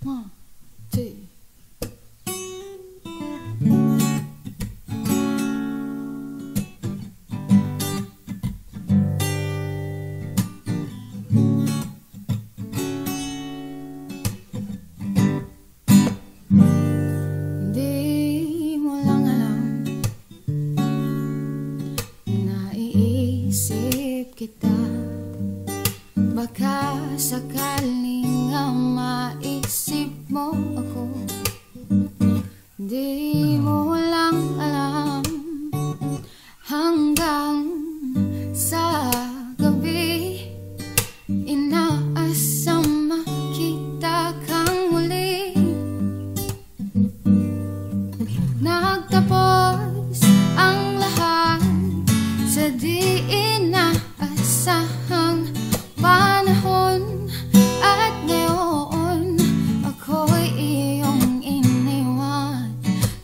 One, two. Di mo lang alam, naiisip kita. Baka sakaling nga maisip mo ako. Di mo lang alam, hanggang sa gabi inaasam makita kang muli. Nagtapos ang lahat sa di inaasahang panahon, at ngayon ako'y iyong iniwan.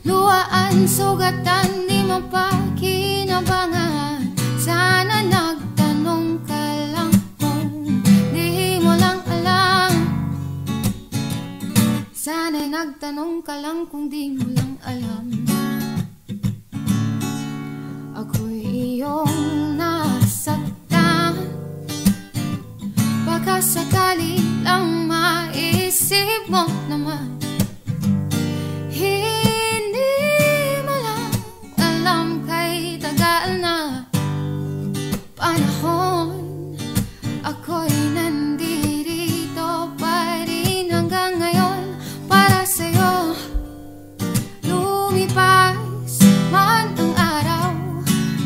Luhaan, sugatan, di mapakinabangan. Sana nagtanong ka lang kung di mo lang alam. Sana nagtanong ka lang kung di mo lang alam. Ako'y iyong nasaktan. Baka sakali lang maisip mo naman. Hindi mo lang alam, kay tagal na panahon ako'y nandirito pa rin hanggang ngayon para sa'yo. Lumipas man ang araw,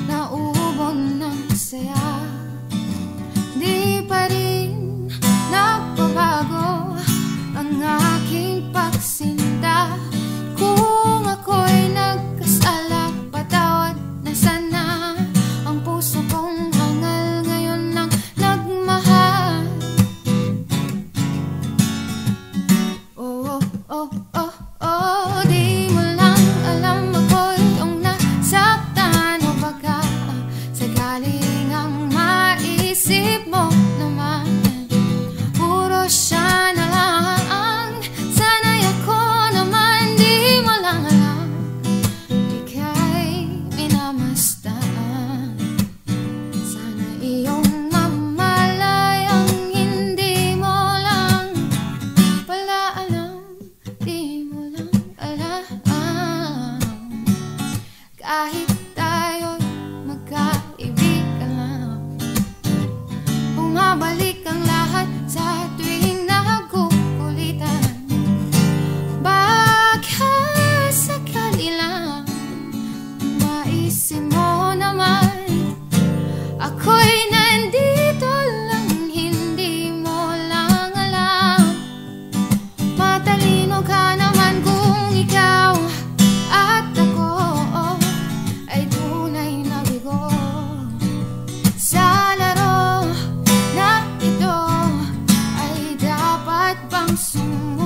naubon ng saya. Di pa rin nagbabago ang aking pagsinta. Kung ako'y nagkasala, patawad na sana. Ang puso kong hangal ngayon nang nagmahal. Oh, oh, oh, oh, di mo lang alam, ako'y iyong nasaktan. O baka sakaling ang maisip mo naman, puro siya na lang. Sana'y ako naman di mo lang alam, ika'y minamastaan. Sana iyong mamalayang hindi mo lang pala alam, di mo lang alam. Kahit tayo'y magkaibigan lang, bumabalik ang lahat sa tuwing nagugulitan. Baka sakali lang maisip mo naman, ako'y nandito lang, hindi mo lang alam. Matalino ka naman kung ikaw at ako ay tunay na bigo sa laro na ito. Ay dapat bang sumunod?